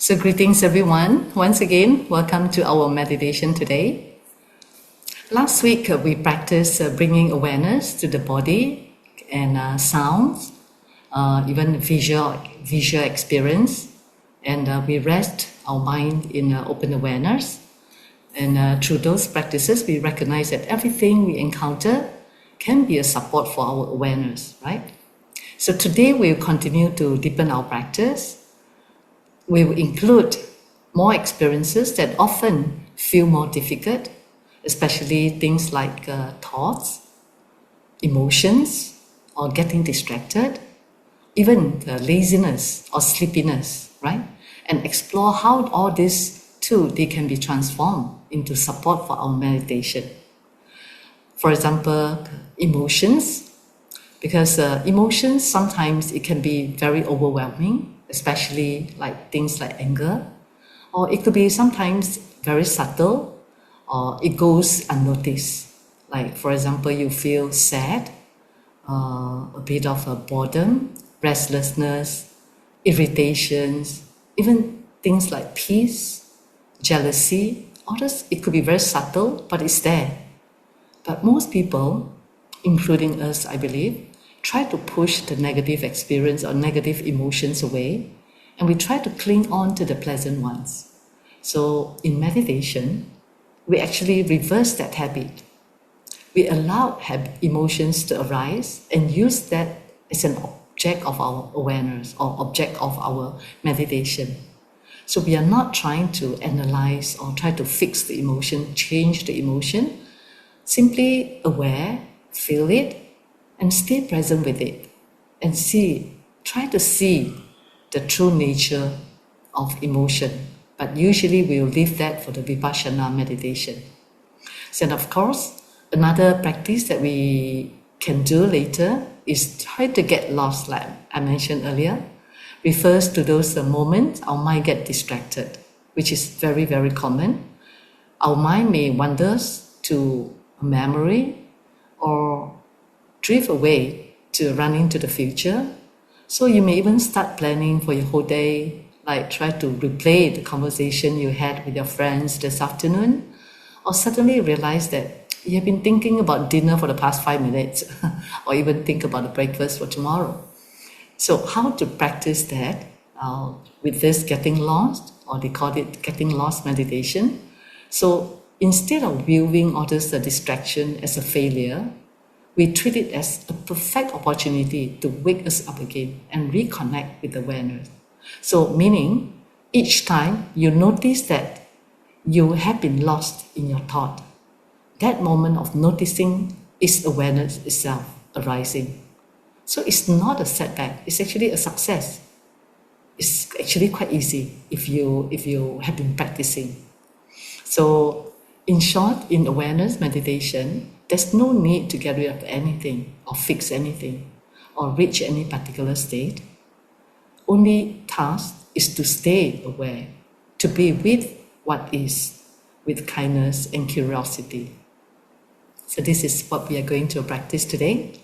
So greetings everyone. Once again, welcome to our meditation today. Last week we practiced bringing awareness to the body and sounds, even visual experience, and we rest our mind in open awareness. And through those practices, we recognize that everything we encounter can be a support for our awareness, right? So today we'll continue to deepen our practice. We will include more experiences that often feel more difficult, especially things like thoughts, emotions, or getting distracted, even laziness or sleepiness, right? And explore how all these too, they can be transformed into support for our meditation. For example, emotions, because emotions sometimes it can be very overwhelming, especially like things like anger, or it could be sometimes very subtle, or it goes unnoticed. Like for example, you feel sad, a bit of a boredom, restlessness, irritations, even things like peace, jealousy. All this, it could be very subtle, but it's there. But most people, including us, I believe, try to push the negative experience or negative emotions away, and we try to cling on to the pleasant ones. So in meditation, we actually reverse that habit. We allow emotions to arise and use that as an object of our awareness or object of our meditation. So we are not trying to analyze or try to fix the emotion, change the emotion, simply aware, feel it, and stay present with it and try to see the true nature of emotion. But usually we'll leave that for the Vipassana meditation. So of course, another practice that we can do later is try to get lost, like I mentioned earlier, refers to those moments our mind get distracted, which is very, very common. Our mind may wander to a memory or drift away to run into the future. So you may even start planning for your whole day, like try to replay the conversation you had with your friends this afternoon, or suddenly realize that you have been thinking about dinner for the past 5 minutes, or even think about the breakfast for tomorrow. So how to practice that with this getting lost, or they call it getting lost meditation. So instead of viewing all this distraction as a failure, we treat it as a perfect opportunity to wake us up again and reconnect with awareness. So meaning, each time you notice that you have been lost in your thought, that moment of noticing is awareness itself arising. So it's not a setback, it's actually a success. It's actually quite easy if you have been practicing. So in short, in awareness meditation, there's no need to get rid of anything or fix anything or reach any particular state. Only task is to stay aware, to be with what is, with kindness and curiosity. So this is what we are going to practice today.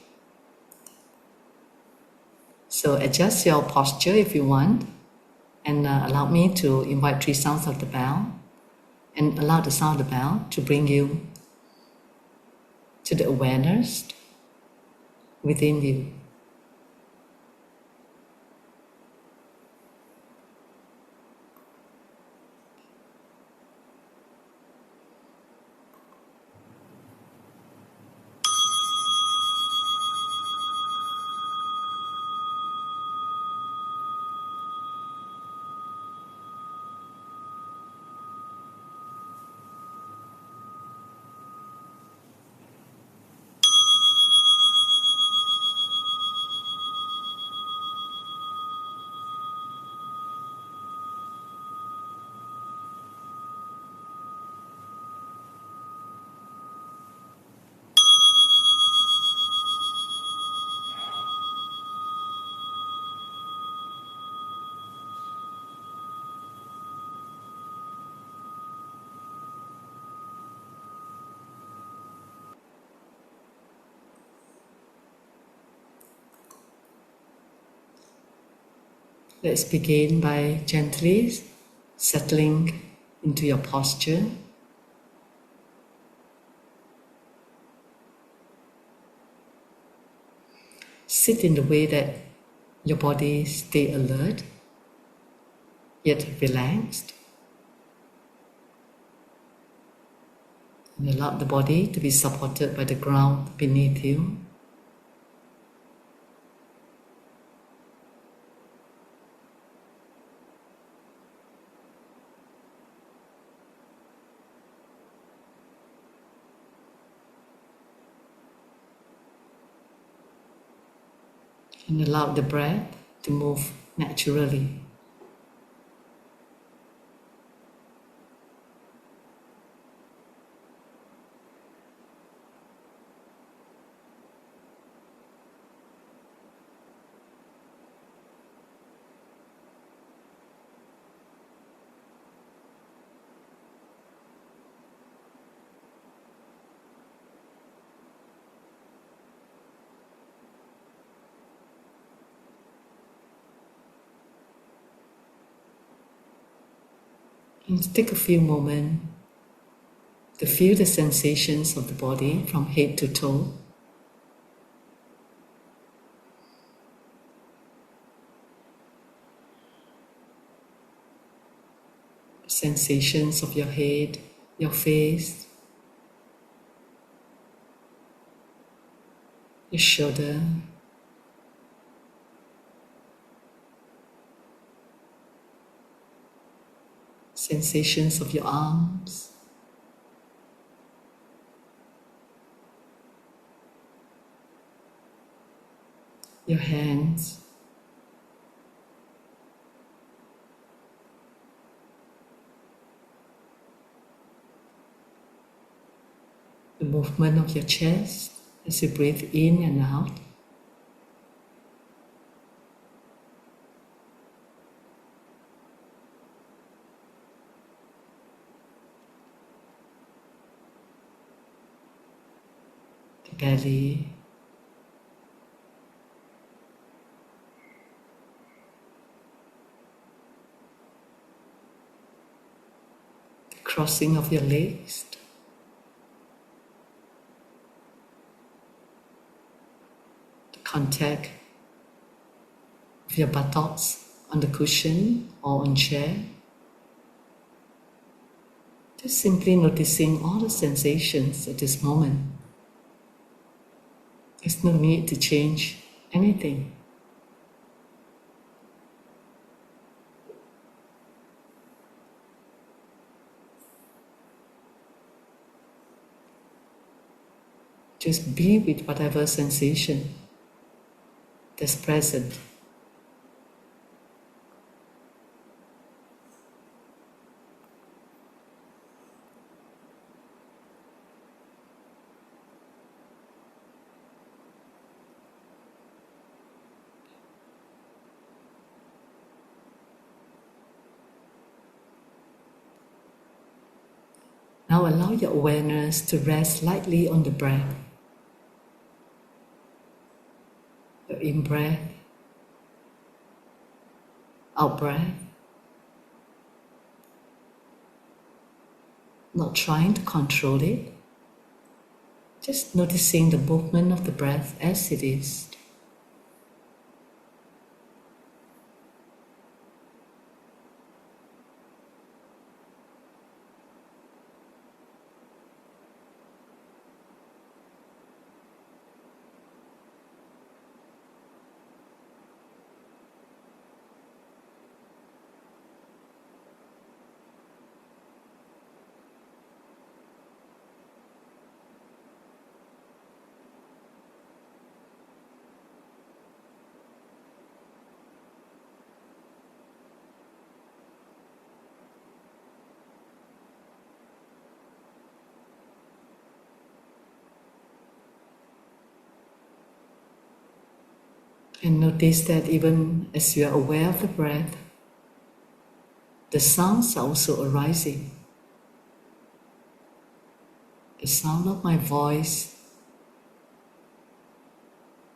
So adjust your posture if you want, and allow me to invite 3 sounds of the bell, and allow the sound of the bell to bring you to the awareness within you. Let's begin by gently settling into your posture. Sit in the way that your body stay alert, yet relaxed. And allow the body to be supported by the ground beneath you. And allow the breath to move naturally. And take a few moments to feel the sensations of the body from head to toe. Sensations of your head, your face, your shoulder, sensations of your arms, your hands, the movement of your chest as you breathe in and out. The belly, the crossing of your legs, the contact of your buttocks on the cushion or on chair. Just simply noticing all the sensations at this moment. There's no need to change anything. Just be with whatever sensation that's present. Now allow your awareness to rest lightly on the breath. Your in-breath, out-breath. Not trying to control it, just noticing the movement of the breath as it is. And notice that even as you are aware of the breath, the sounds are also arising. The sound of my voice,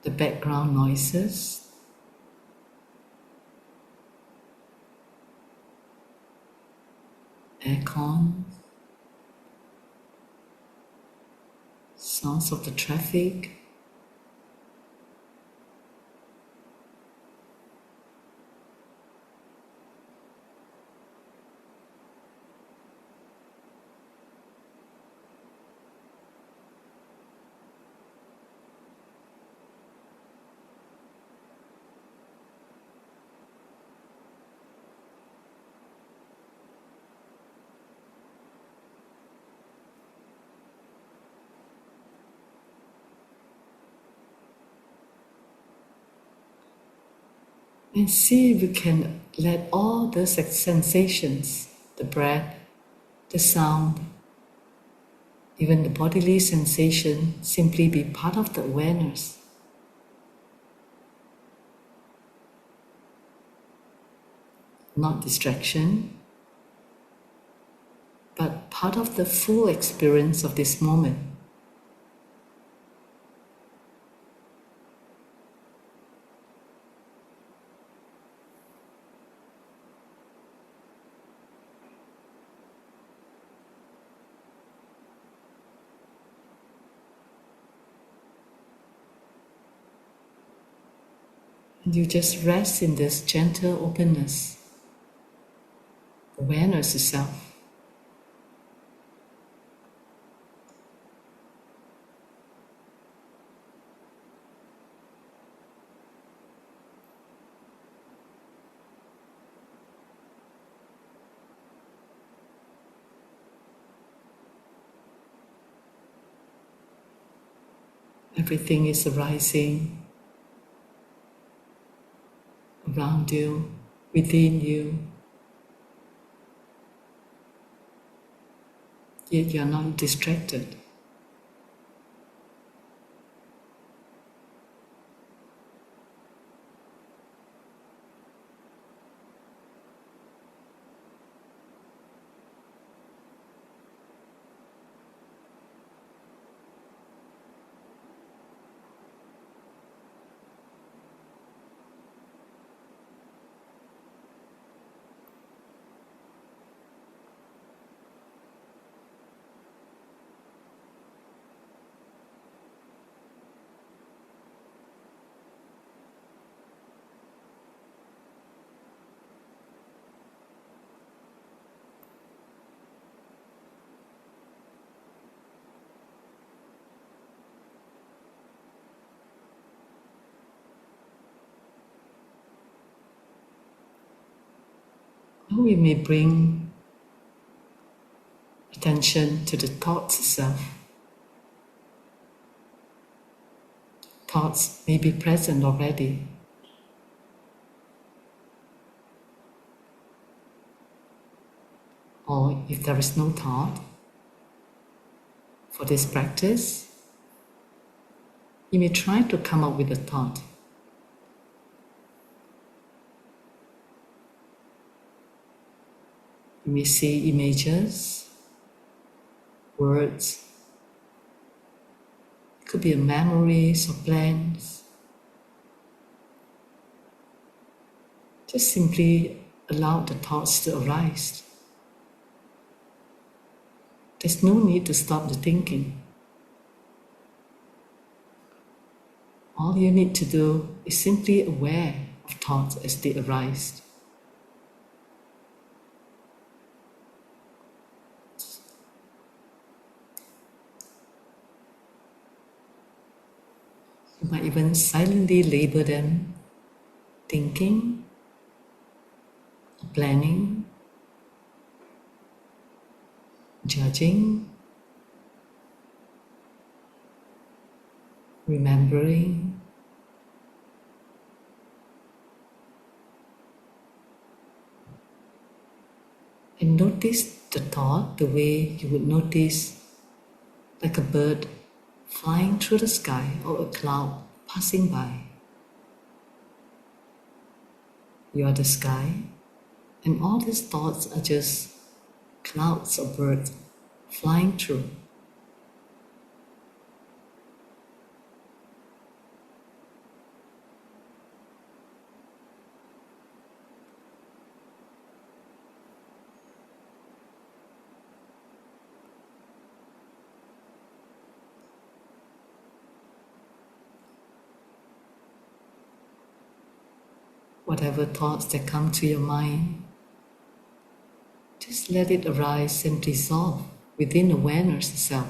the background noises, aircon, sounds of the traffic, and see if we can let all the sensations, the breath, the sound, even the bodily sensation, simply be part of the awareness. Not distraction, but part of the full experience of this moment. And you just rest in this gentle openness, awareness itself. Everything is arising around you, within you. Yet you are not distracted. Now we may bring attention to the thoughts itself. Thoughts may be present already. Or if there is no thought, for this practice, you may try to come up with a thought. You may see images, words. It could be memories or plans. Just simply allow the thoughts to arise. There's no need to stop the thinking. All you need to do is simply aware of thoughts as they arise. You might even silently label them thinking, planning, judging, remembering, and notice the thought the way you would notice like a bird flying through the sky or a cloud passing by. You are the sky, and all these thoughts are just clouds of birds flying through. whatever thoughts that come to your mind, just let it arise and dissolve within awareness itself.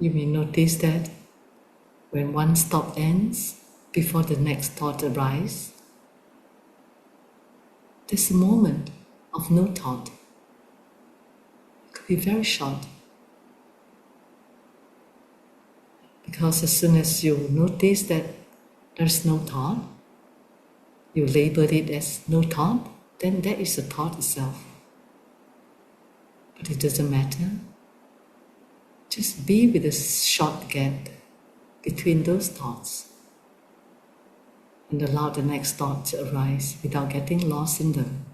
You may notice that when one stop ends, before the next thought arises, there's a moment of no thought. It could be very short. Because as soon as you notice that there's no thought, you label it as no thought, then that is a thought itself. But it doesn't matter. Just be with a short gap between those thoughts and allow the next thought to arise without getting lost in them.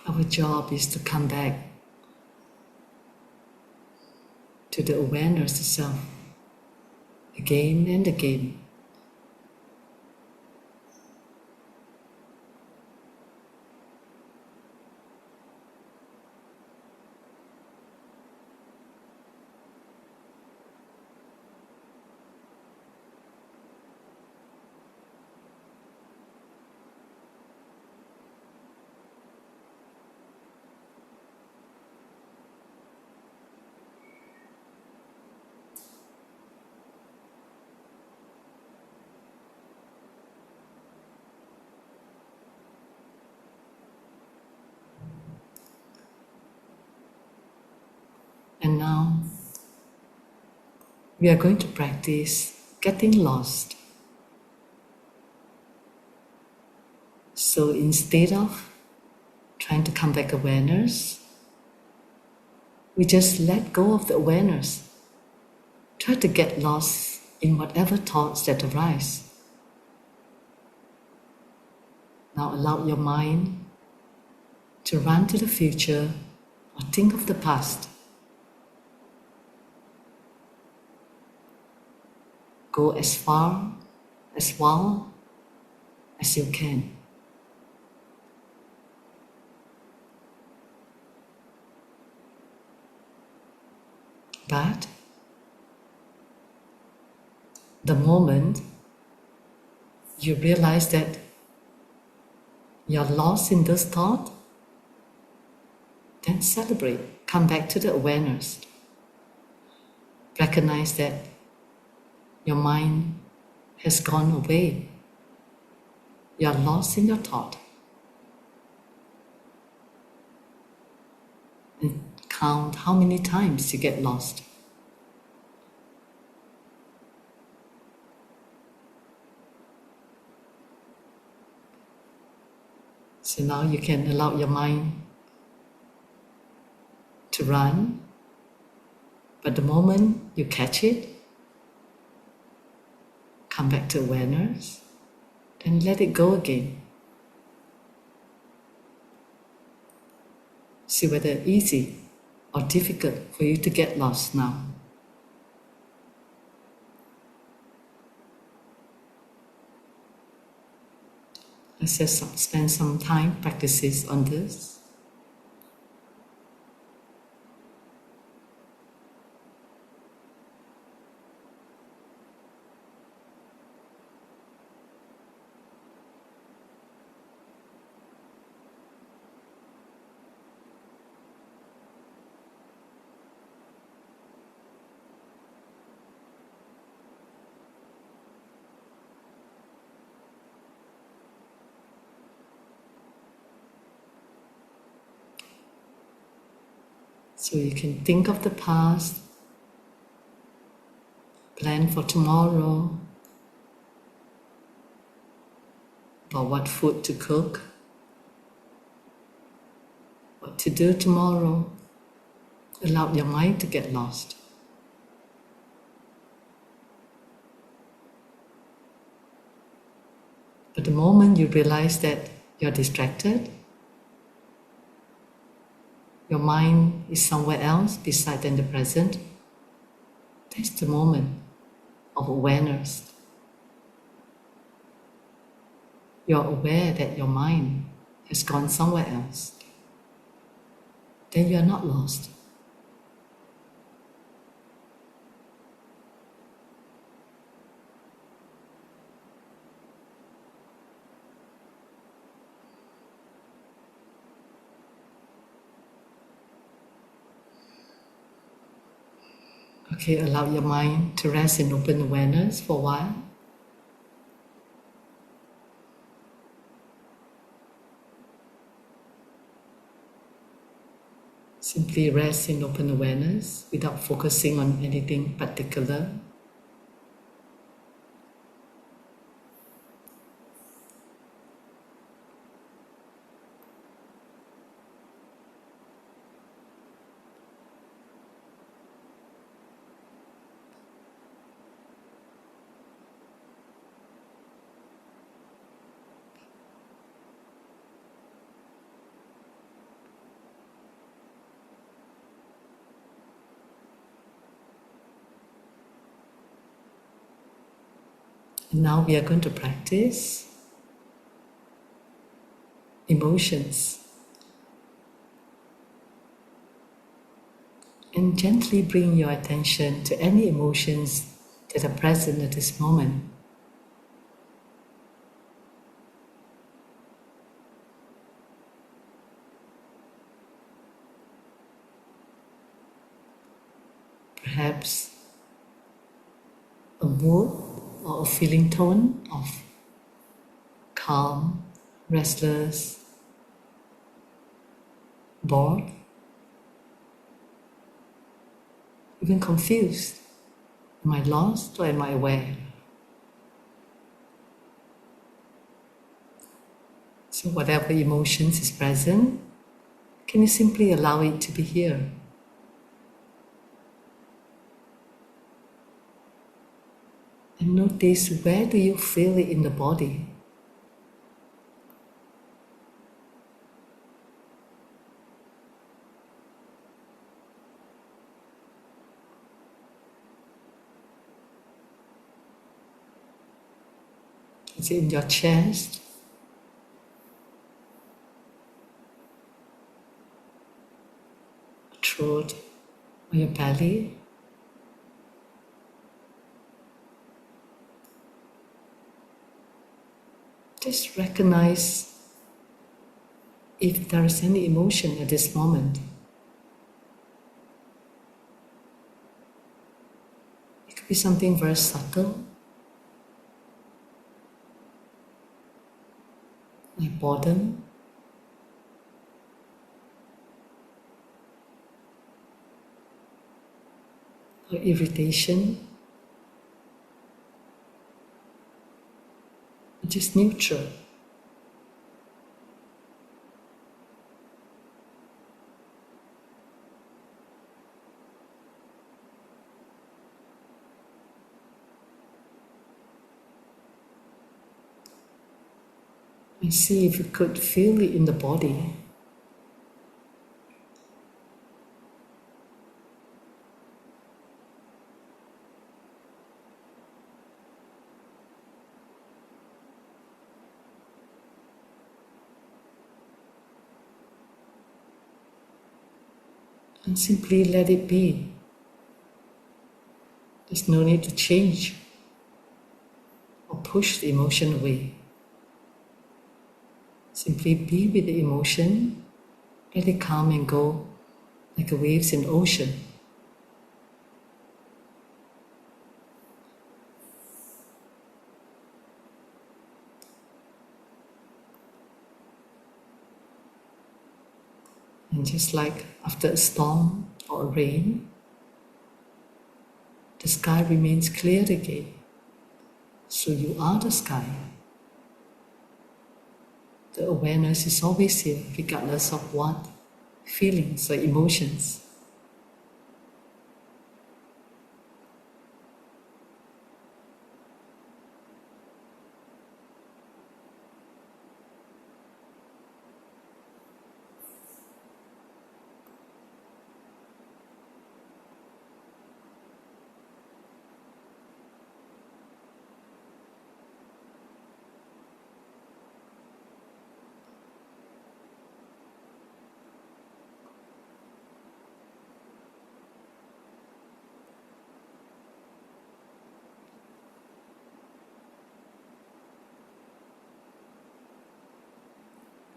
Our job is to come back to the awareness itself again and again. And now, we are going to practice getting lost. So instead of trying to come back awareness, we just let go of the awareness. Try to get lost in whatever thoughts that arise. Now allow your mind to run to the future or think of the past. Go as far, as wild as you can. But the moment you realize that you're lost in this thought, then celebrate. Come back to the awareness. Recognize that your mind has gone away. You are lost in your thought. And count how many times you get lost. So now you can allow your mind to run, but the moment you catch it, come back to awareness, then let it go again. See whether easy or difficult for you to get lost now. Let's just spend some time practices on this. So you can think of the past, plan for tomorrow, about what food to cook, what to do tomorrow. Allow your mind to get lost. But the moment you realize that you're distracted, your mind is somewhere else beside than the present, that's the moment of awareness. You're aware that your mind has gone somewhere else. Then you are not lost. Okay, allow your mind to rest in open awareness for a while. Simply rest in open awareness without focusing on anything particular. And now we are going to practice emotions. And gently bring your attention to any emotions that are present at this moment. Perhaps a mood or a feeling tone of calm, restless, bored, even confused. Am I lost or am I aware? So whatever emotions is present, can you simply allow it to be here? And notice, where do you feel it in the body? Is it in your chest? Throat or your belly? Just recognize if there is any emotion at this moment. It could be something very subtle, like boredom, or irritation, or just neutral. And see if you could feel it in the body. And simply let it be. There's no need to change or push the emotion away. Simply be with the emotion, let it come and go like the waves in the ocean. And just like after a storm or rain, the sky remains clear again. So you are the sky. The awareness is always here, regardless of what feelings or emotions.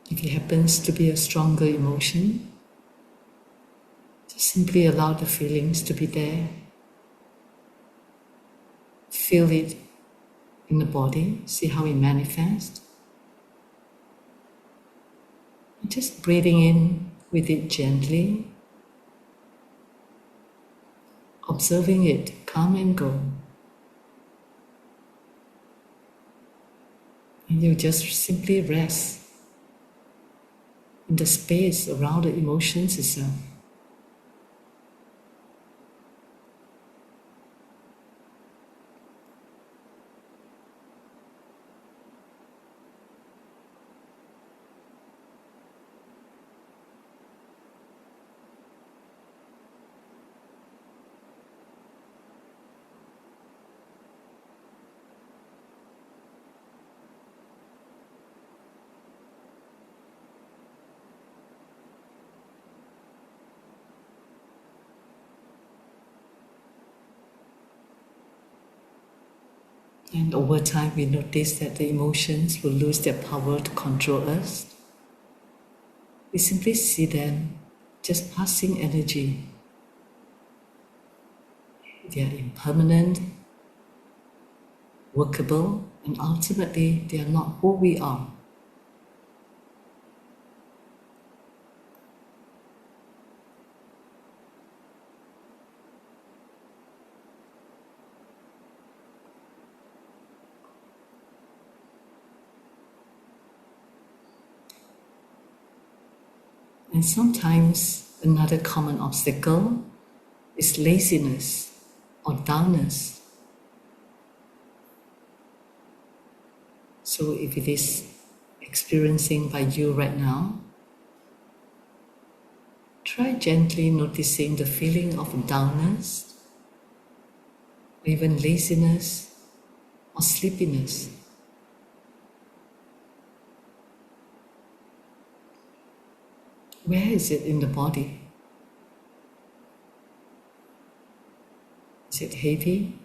If it happens to be a stronger emotion, just simply allow the feelings to be there. Feel it in the body, see how it manifests. And just breathing in with it gently, observing it come and go. And you just simply rest in the space around the emotions itself. And over time, we notice that the emotions will lose their power to control us. We simply see them just passing energy. They are impermanent, workable, and ultimately, they are not who we are. And sometimes another common obstacle is laziness or dullness. So if it is experiencing by you right now, try gently noticing the feeling of dullness, or even laziness or sleepiness. Where is it in the body? Is it heavy?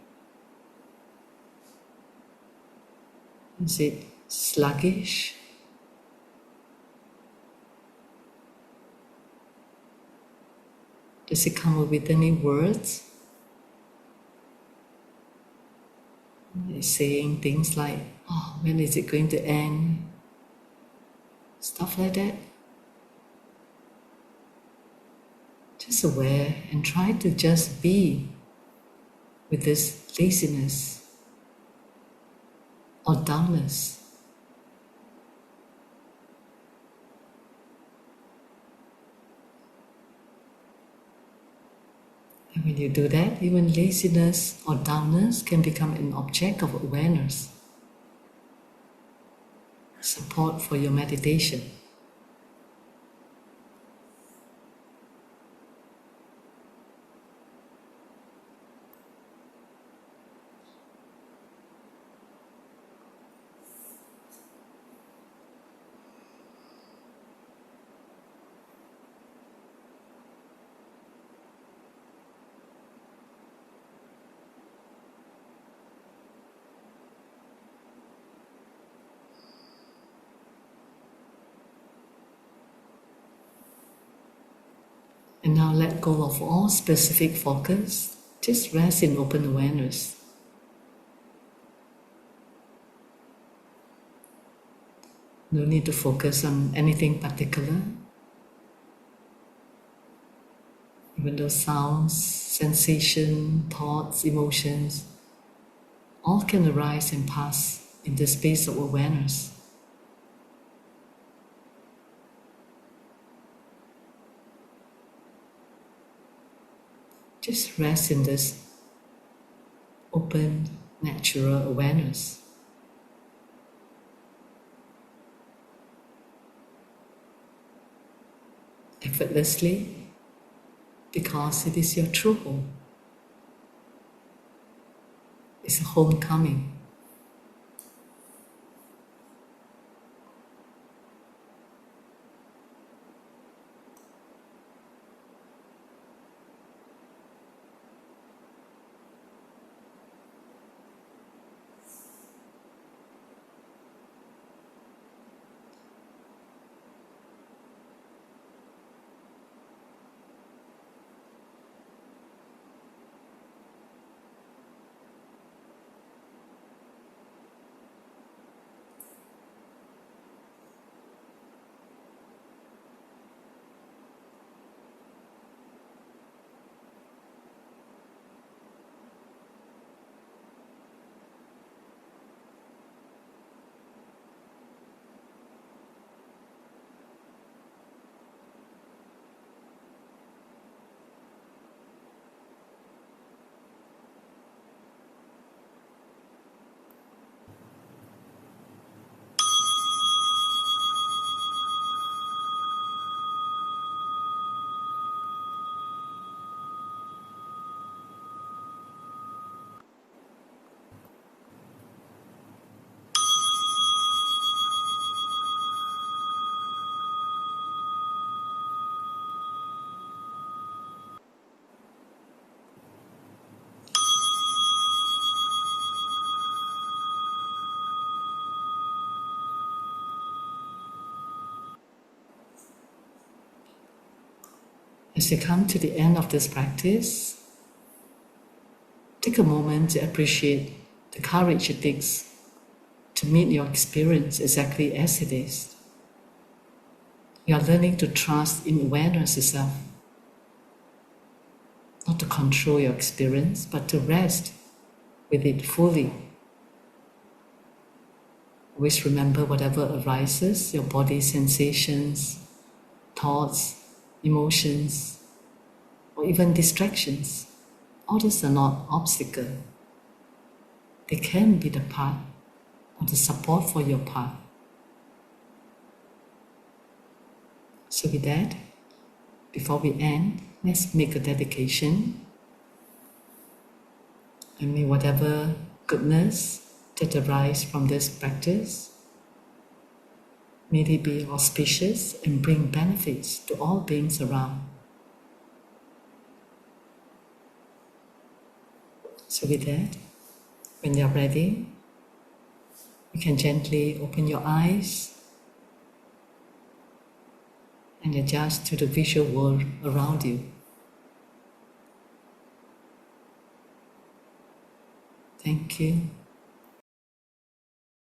Is it sluggish? Does it come up with any words? It's saying things like, oh, when is it going to end? Stuff like that. Just aware and try to just be with this laziness or dullness. And when you do that, even laziness or dullness can become an object of awareness, support for your meditation. And now let go of all specific focus. Just rest in open awareness. No need to focus on anything particular. Even those sounds, sensation, thoughts, emotions, all can arise and pass in the space of awareness. Just rest in this open, natural awareness. Effortlessly, because it is your true home. It's a homecoming. As you come to the end of this practice, take a moment to appreciate the courage it takes to meet your experience exactly as it is. You are learning to trust in awareness itself, not to control your experience, but to rest with it fully. Always remember whatever arises, your body's sensations, thoughts, emotions, or even distractions, all these are not obstacles. They can be the path or the support for your path. So with that, before we end, let's make a dedication. And may whatever goodness that arises from this practice, may they be auspicious and bring benefits to all beings around. So with that, when you're ready, you can gently open your eyes and adjust to the visual world around you. Thank you.